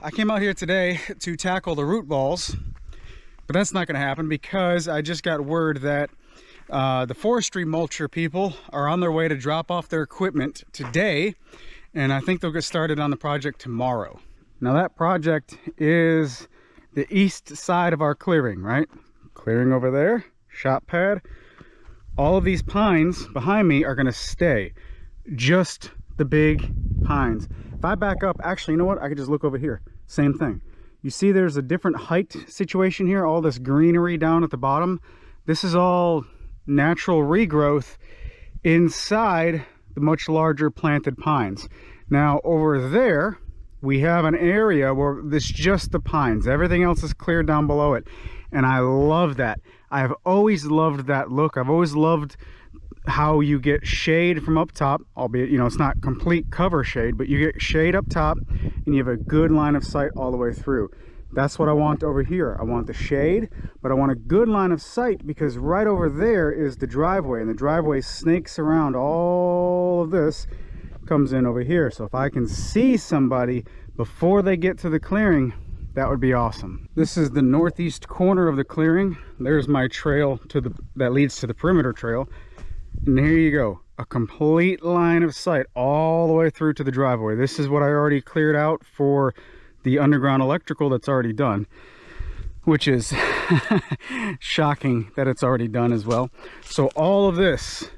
I came out here today to tackle the root balls, but that's not going to happen because I just got word that the Forestry mulcher people are on their way to drop off their equipment today, and I think they'll get started on the project tomorrow. Now that project is the east side of our clearing, right? Clearing over there, shop pad. All of these pines behind me are going to stay, just the big pines. If I back up, actually, you know what? I could just look over here. Same thing. You see there's a different height situation here, all this greenery down at the bottom. This is all natural regrowth inside the much larger planted pines. Now over there, we have an area where it's just the pines. Everything else is cleared down below it. And I love that. I've always loved that look. I've always loved how you get shade from up top, albeit, you know, it's not complete cover shade, but you get shade up top and you have a good line of sight all the way through. That's what I want over here. I want the shade, but I want a good line of sight because right over there is the driveway, and the driveway snakes around. All of this comes in over here. So if I can see somebody before they get to the clearing, that would be awesome. This is the northeast corner of the clearing. There's my trail that leads to the perimeter trail. And here you go, a complete line of sight all the way through to the driveway. This is what I already cleared out for the underground electrical that's already done, which is shocking that it's already done as well. So all of this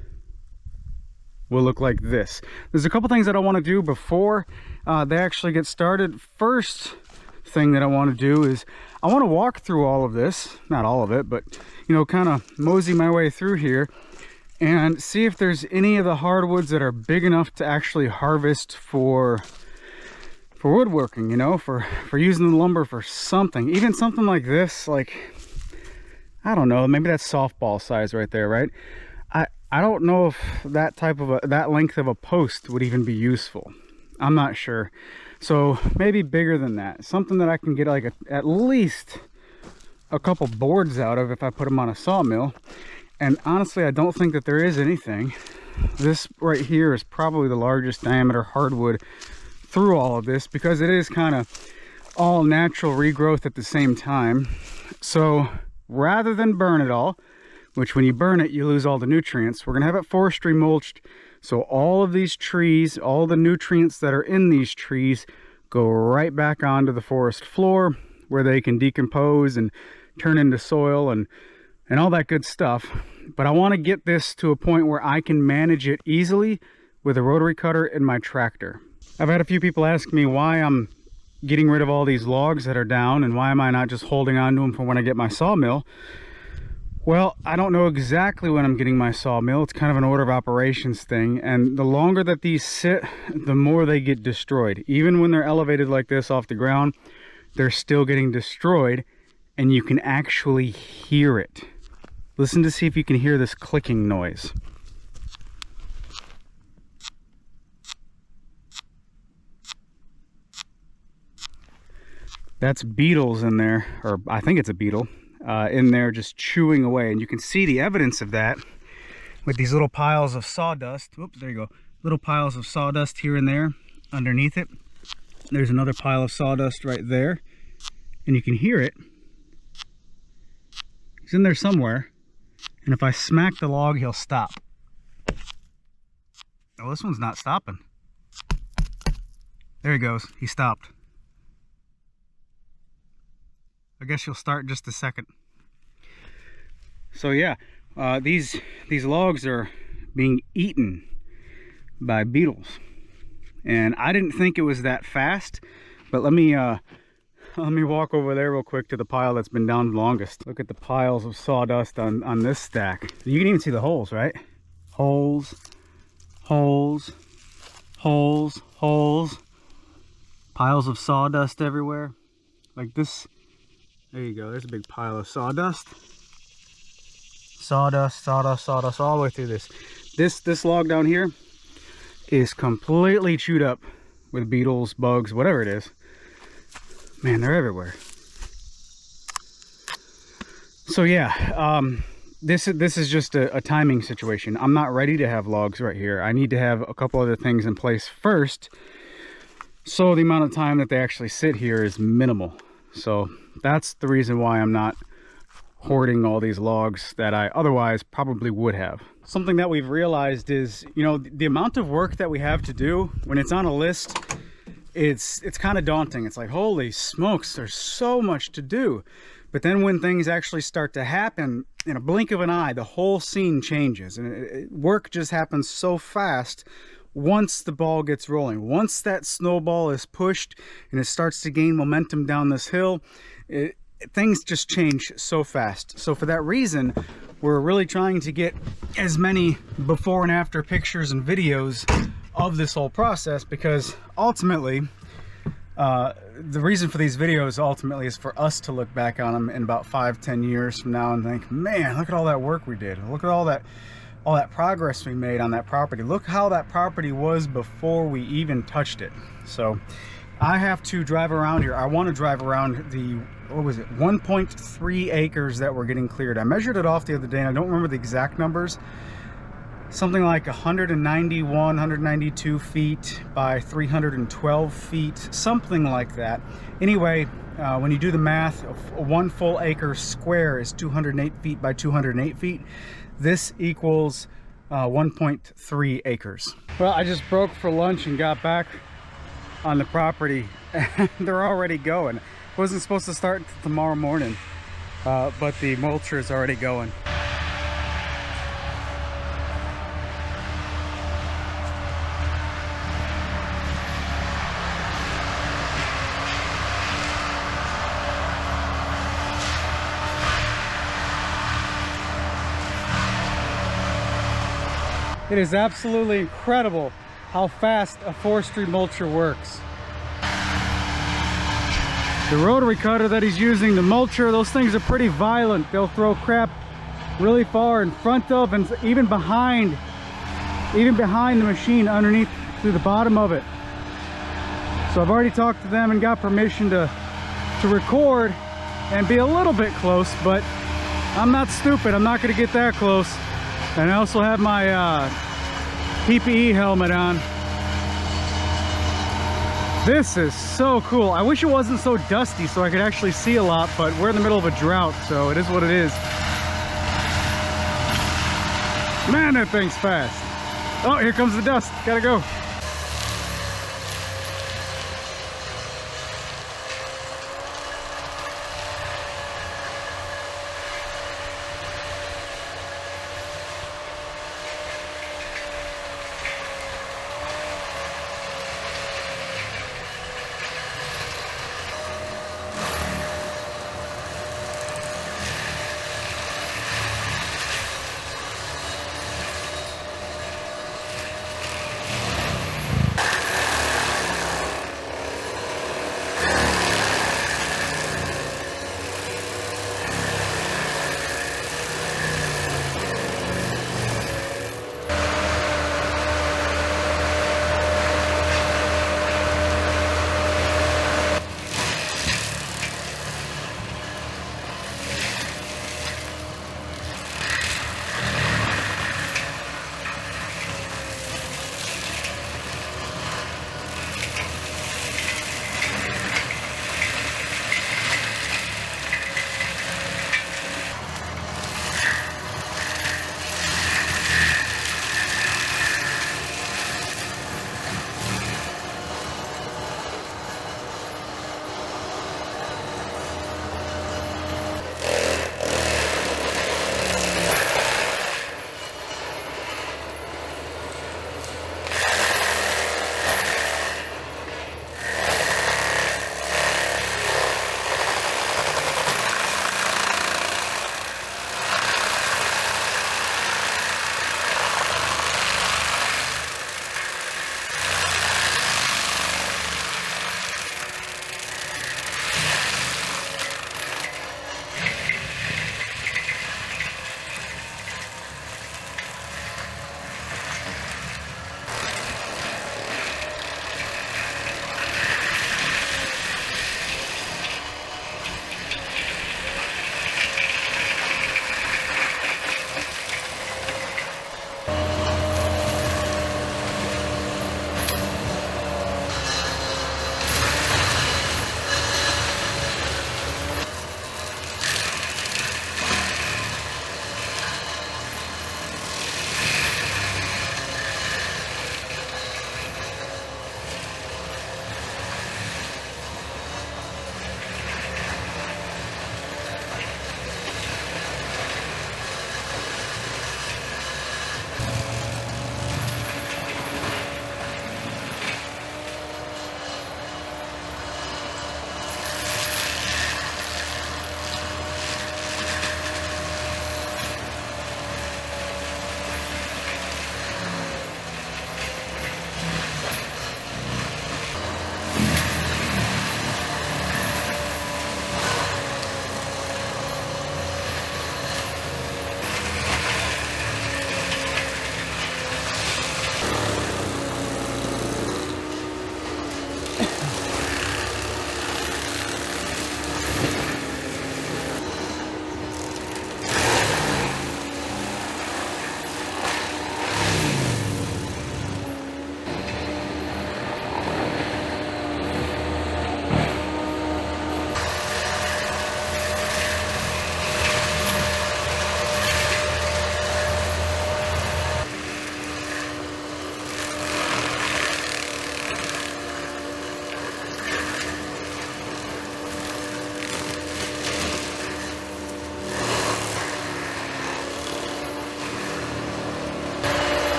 will look like this. There's a couple things that I want to do before they actually get started. First thing that I want to do is I want to walk through all of this, not all of it, but you know, kind of mosey my way through here and see if there's any of the hardwoods that are big enough to actually harvest for woodworking, you know, for using the lumber for something. Even something like this, like, I don't know, maybe that's softball size right there, right? I don't know if that type of that length of a post would even be useful. I'm not sure. So maybe bigger than that. Something that I can get like at least a couple boards out of if I put them on a sawmill. And honestly, I don't think that there is anything. This right here is probably the largest diameter hardwood through all of this because it is kind of all natural regrowth at the same time. So rather than burn it all, which when you burn it, you lose all the nutrients, we're going to have it forestry mulched. So all of these trees, all the nutrients that are in these trees go right back onto the forest floor where they can decompose and turn into soil and all that good stuff. But I want to get this to a point where I can manage it easily with a rotary cutter and my tractor. I've had a few people ask me why I'm getting rid of all these logs that are down and why am I not just holding on to them for when I get my sawmill. Well, I don't know exactly when I'm getting my sawmill. It's kind of an order of operations thing, and the longer that these sit, the more they get destroyed. Even when they're elevated like this off the ground, they're still getting destroyed, and you can actually hear it. Listen to see if you can hear this clicking noise. That's beetles in there, or I think it's a beetle, in there just chewing away. And you can see the evidence of that with these little piles of sawdust. Oops, there you go. Little piles of sawdust here and there underneath it. There's another pile of sawdust right there. And you can hear it. It's in there somewhere. And if I smack the log, he'll stop. Oh, this one's not stopping. There he goes. He stopped. I guess you'll start in just a second. So yeah, these logs are being eaten by beetles, and I didn't think it was that fast. But let me walk over there real quick to the pile that's been down the longest. Look at the piles of sawdust on this stack. You can even see the holes, right? Holes, holes, holes, holes. Piles of sawdust everywhere, like this. There you go, there's a big pile of sawdust. Sawdust, sawdust, sawdust, all the way through this. This log down here is completely chewed up with beetles, bugs, whatever it is. Man, they're everywhere. So yeah, this is just a timing situation. I'm not ready to have logs right here. I need to have a couple other things in place first So the amount of time that they actually sit here is minimal. So that's the reason why I'm not hoarding all these logs that I otherwise probably would have. Something that we've realized is, you know, the amount of work that we have to do when it's on a list, it's kind of daunting. It's like, holy smokes, there's so much to do. But then when things actually start to happen, in a blink of an eye, the whole scene changes, and work just happens so fast once the ball gets rolling. Once that snowball is pushed and it starts to gain momentum down this hill, things just change so fast. So for that reason, we're really trying to get as many before and after pictures and videos of this whole process, because ultimately the reason for these videos ultimately is for us to look back on them in about 5-10 years from now and think, man, look at all that work we did. Look at all that progress we made on that property. Look how that property was before we even touched it. So I have to drive around here. I want to drive around the, what was it, 1.3 acres that were getting cleared. I measured it off the other day and I don't remember the exact numbers. Something like 191, 192 feet by 312 feet, something like that. Anyway, when you do the math, a 1 full acre square is 208 feet by 208 feet. This equals 1.3 acres. Well, I just broke for lunch and got back on the property and they're already going. Wasn't supposed to start tomorrow morning, but the mulcher is already going. It is absolutely incredible how fast a forestry mulcher works. The rotary cutter that he's using, the mulcher, those things are pretty violent. They'll throw crap really far in front of and even behind the machine, underneath, through the bottom of it. So I've already talked to them and got permission to record and be a little bit close, but I'm not stupid. I'm not going to get that close. And I also have my PPE helmet on. This is so cool. I wish it wasn't so dusty so I could actually see a lot, but we're in the middle of a drought, so it is what it is. Man, that thing's fast. Oh, here comes the dust. Gotta go.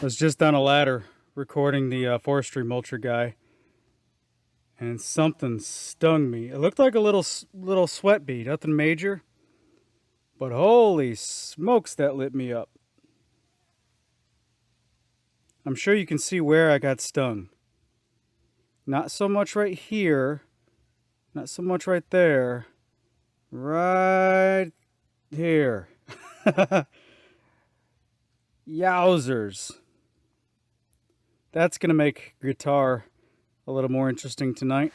was just on a ladder recording the forestry mulcher guy, and something stung me. It looked like a little sweat bee, nothing major, but holy smokes, that lit me up. I'm sure you can see where I got stung. Not so much right here, not so much right there, right here. Yowzers. That's gonna make guitar a little more interesting tonight.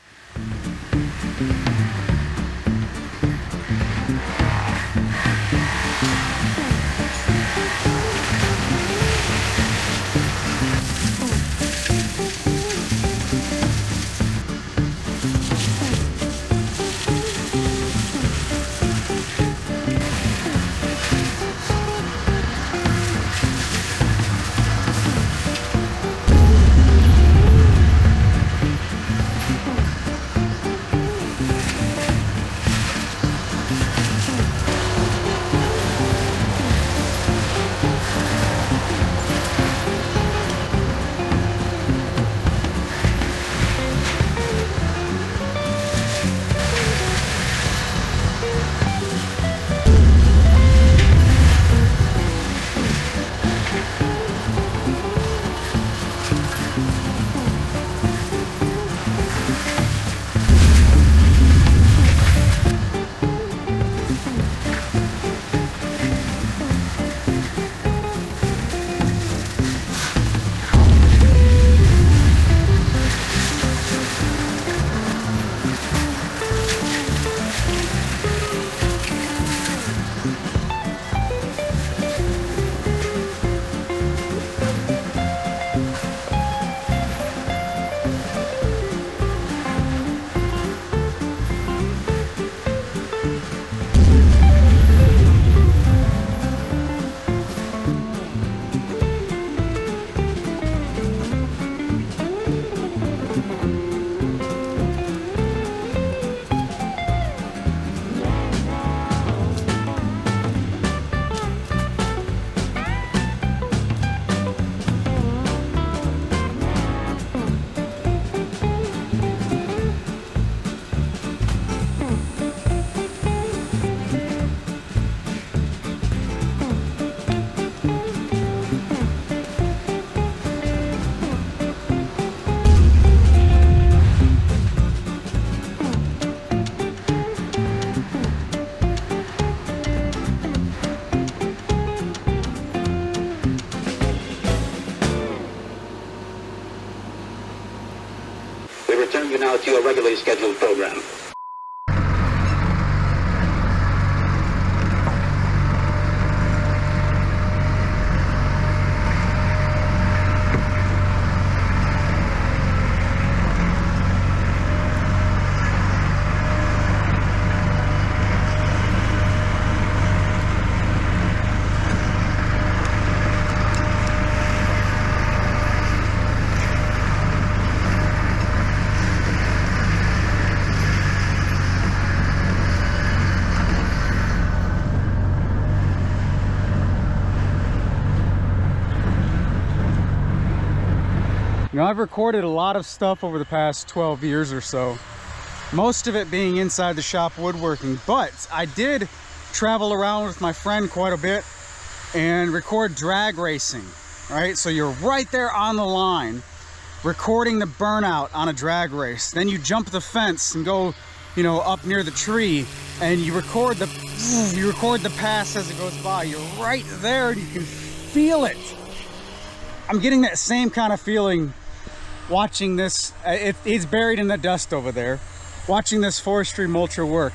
Return you now to your regularly scheduled program. You know, I've recorded a lot of stuff over the past 12 years or so, most of it being inside the shop woodworking, but I did travel around with my friend quite a bit and record drag racing, right? So you're right there on the line, recording the burnout on a drag race. Then you jump the fence and go, you know, up near the tree, and you record the pass as it goes by. You're right there and you can feel it. I'm getting that same kind of feeling watching this. It's buried in the dust over there, watching this forestry mulcher work.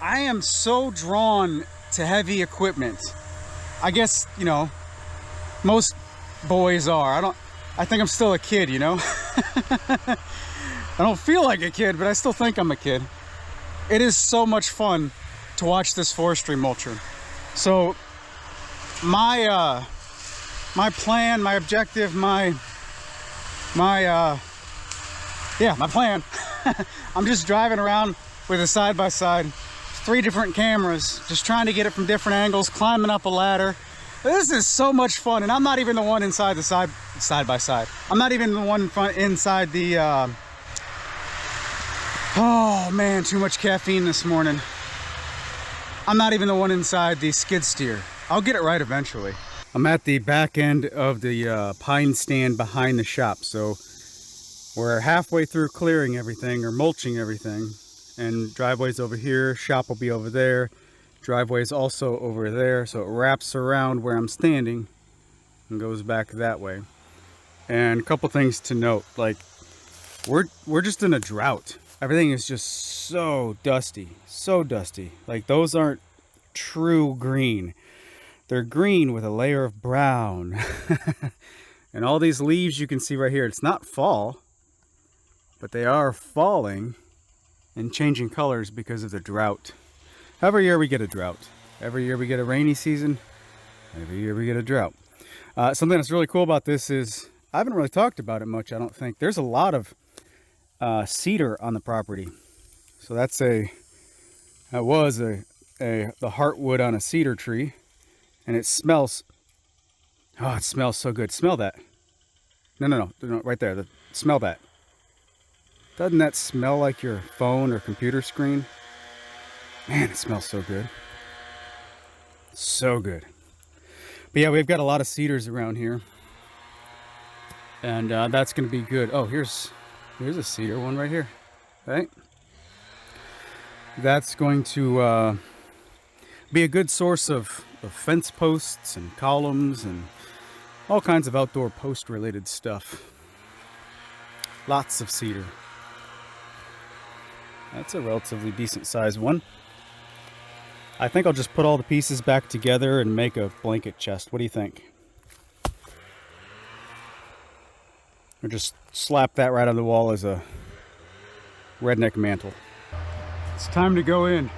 I am so drawn to heavy equipment. I guess, you know, most boys are. I think I'm still a kid, you know. I don't feel like a kid, but I still think I'm a kid. It is so much fun to watch this forestry mulcher. So my plan, my objective, my plan. I'm just driving around with a side-by-side, 3 different cameras, just trying to get it from different angles, climbing up a ladder, This is so much fun, and I'm not even the one inside the side by side. I'm not even the one inside the. Oh man, too much caffeine this morning. I'm not even the one inside the skid steer. I'll get it right eventually. I'm at the back end of the pine stand behind the shop, so we're halfway through clearing everything or mulching everything, and driveway's over here, shop will be over there. Driveway's also over there, so it wraps around where I'm standing and goes back that way. And a couple things to note, like we're just in a drought. Everything is just so dusty, so dusty. Like those aren't true green. They're green with a layer of brown. And all these leaves you can see right here, it's not fall, but they are falling and changing colors because of the drought. Every year we get a drought. Every year we get a rainy season. Every year we get a drought. Something that's really cool about this is, I haven't really talked about it much, I don't think. There's a lot of cedar on the property. So that was the heartwood on a cedar tree. And it smells, oh, it smells so good. Smell that. No, right there. Smell that. Doesn't that smell like your phone or computer screen? Man, it smells so good. So good. But yeah, we've got a lot of cedars around here. And that's going to be good. Oh, here's a cedar one right here. Right? That's going to be a good source of fence posts and columns and all kinds of outdoor post related stuff. Lots of cedar. That's a relatively decent sized one. I think I'll just put all the pieces back together and make a blanket chest. What do you think? Or just slap that right on the wall as a redneck mantle. It's time to go in.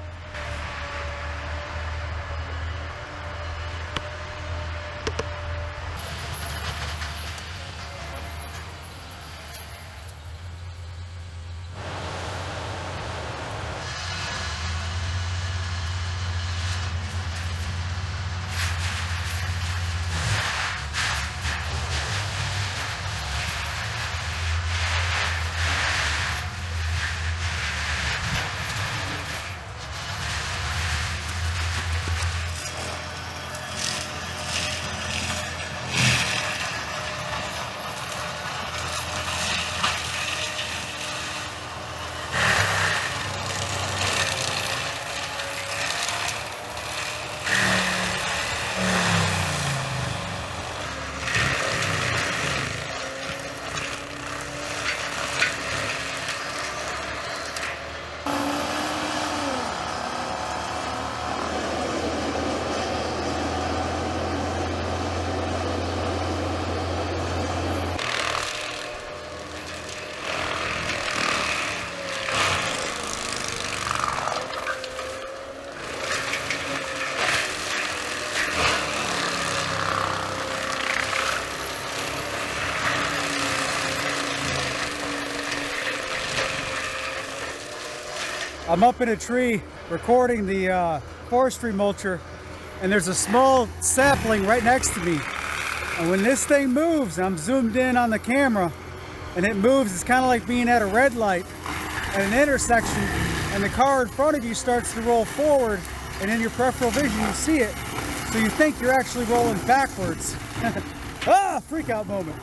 I'm up in a tree recording the forestry mulcher, and there's a small sapling right next to me. And when this thing moves, I'm zoomed in on the camera, and it moves. It's kind of like being at a red light at an intersection, and the car in front of you starts to roll forward, and in your peripheral vision you see it, so you think you're actually rolling backwards. Ah, freak out moment.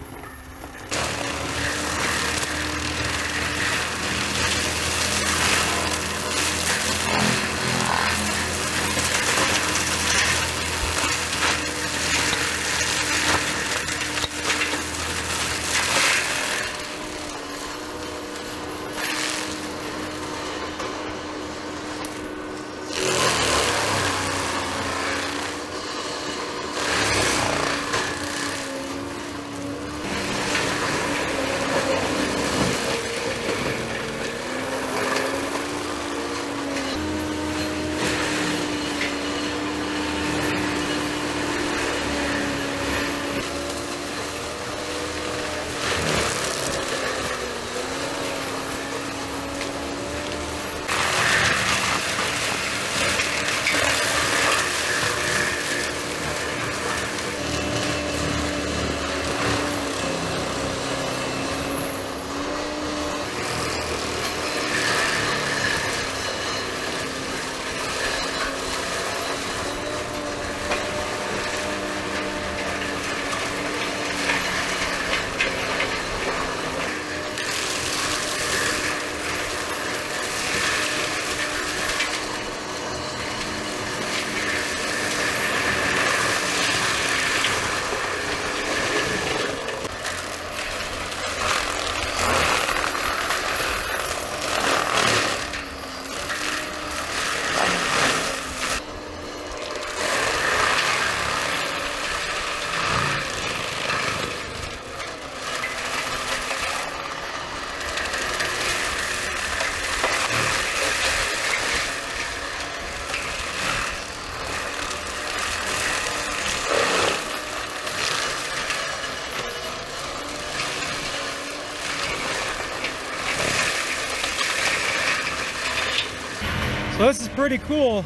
pretty cool.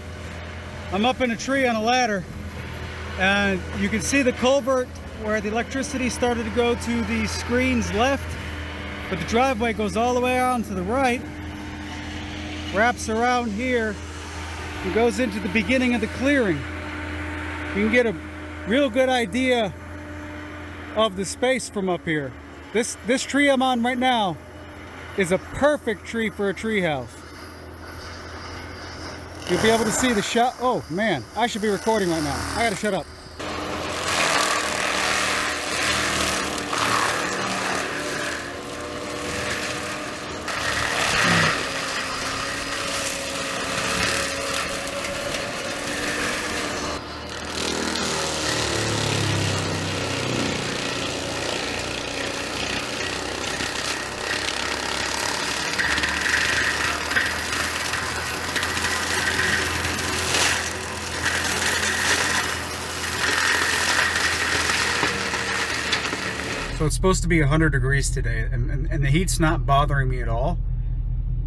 I'm up in a tree on a ladder, and you can see the culvert where the electricity started to go to the screen's left, but the driveway goes all the way around to the right, wraps around here, and goes into the beginning of the clearing. You can get a real good idea of the space from up here. This tree I'm on right now is a perfect tree for a tree house. You'll be able to see the shot. Oh man, I should be recording right now. I gotta shut up. So it's supposed to be 100 degrees today, and the heat's not bothering me at all.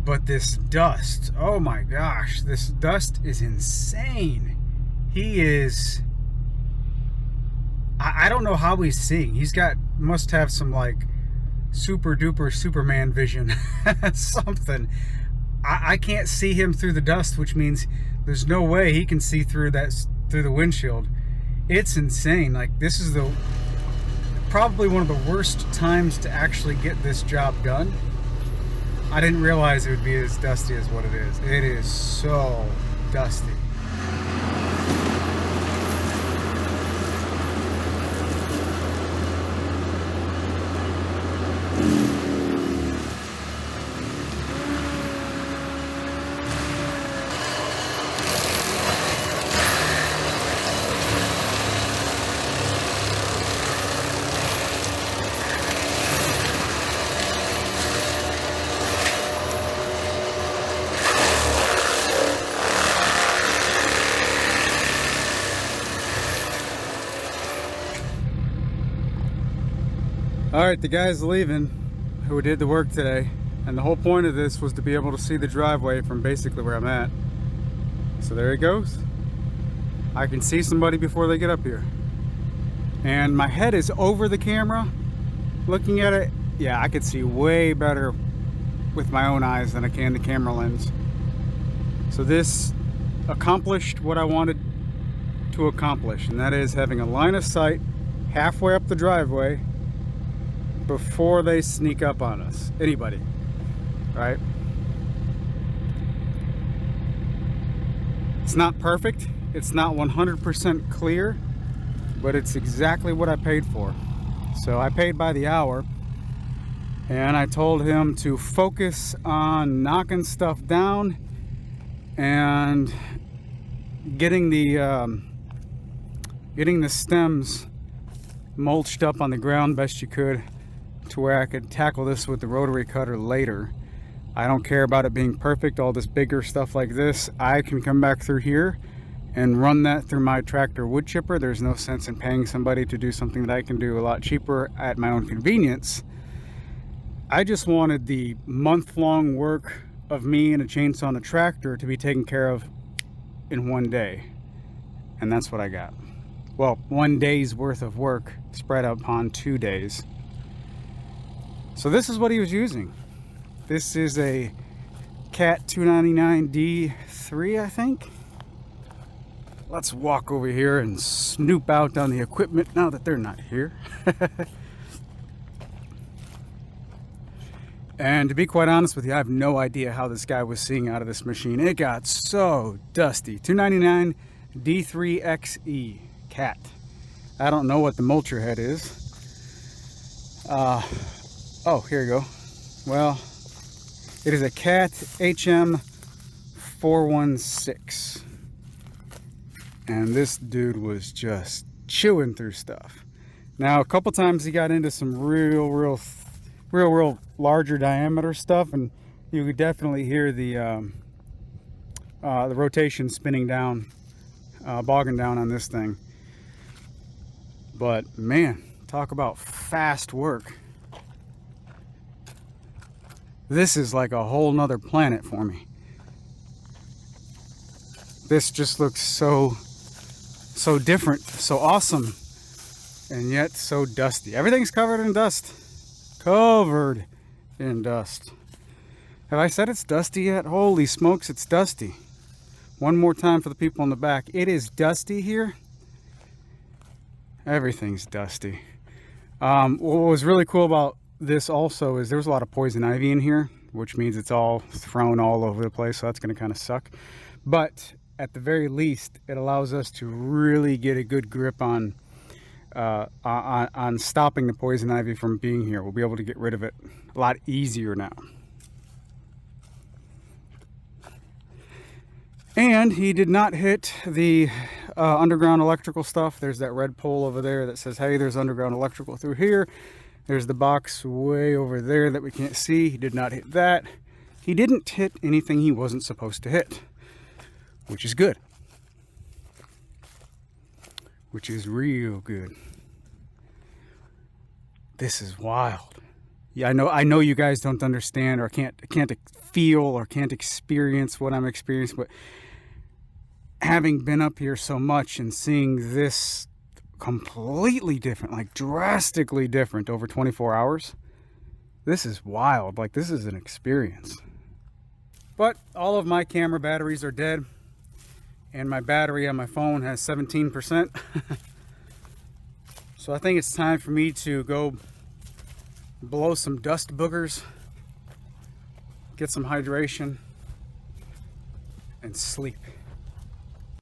But this dust, oh my gosh, this dust is insane. He is, I don't know how he's seeing. He's must have some like super duper Superman vision, something. I can't see him through the dust, which means there's no way he can see through the windshield. It's insane. Like, this is probably one of the worst times to actually get this job done. I didn't realize it would be as dusty as what it is. It is so dusty. Alright, the guy's leaving who did the work today, and the whole point of this was to be able to see the driveway from basically where I'm at. So there he goes. I can see somebody before they get up here. And my head is over the camera looking at it. Yeah, I could see way better with my own eyes than I can the camera lens. So this accomplished what I wanted to accomplish, and that is having a line of sight halfway up the driveway before they sneak up on us. Anybody, right? It's not perfect. It's not 100% clear, but it's exactly what I paid for. So I paid by the hour, and I told him to focus on knocking stuff down and getting the stems mulched up on the ground best you could, to where I could tackle this with the rotary cutter later. I don't care about it being perfect. All this bigger stuff like this, I can come back through here and run that through my tractor wood chipper. There's no sense in paying somebody to do something that I can do a lot cheaper at my own convenience. I just wanted the month-long work of me and a chainsaw and a tractor to be taken care of in one day, and that's what I got. Well, 1 day's worth of work spread upon 2 days. So this is what he was using. This is a Cat 299D3, I think. Let's walk over here and snoop out on the equipment now that they're not here. And to be quite honest with you, I have no idea how this guy was seeing out of this machine. It got so dusty. 299D3XE Cat. I don't know what the mulcher head is. Oh, here you go. Well, it is a Cat HM416. And this dude was just chewing through stuff. Now, a couple times he got into some real larger diameter stuff, and you could definitely hear the rotation spinning down, bogging down on this thing. But man, talk about fast work. This is like a whole nother planet for me. This just looks so different, so awesome, and yet so dusty. Everything's covered in dust. Covered in dust. Have I said it's dusty yet? Holy smokes, it's dusty. One more time for the people in the back. It is dusty here. Everything's dusty. What was really cool about this also is there was a lot of poison ivy in here, which means it's all thrown all over the place, so that's going to kind of suck. But at the very least, it allows us to really get a good grip on stopping the poison ivy from being here. We'll be able to get rid of it a lot easier now. And he did not hit the underground electrical stuff. There's that red pole over there that says, hey, there's underground electrical through here. There's the box way over there that we can't see. He did not hit that. He didn't hit anything he wasn't supposed to hit, which is good. Which is real good. This is wild. Yeah, I know you guys don't understand or can't feel or can't experience what I'm experiencing, but having been up here so much and seeing this completely different, like drastically different over 24 hours, this is wild. Like, this is an experience. But all of my camera batteries are dead, and my battery on my phone has 17%. So I think it's time for me to go blow some dust boogers, get some hydration, and sleep.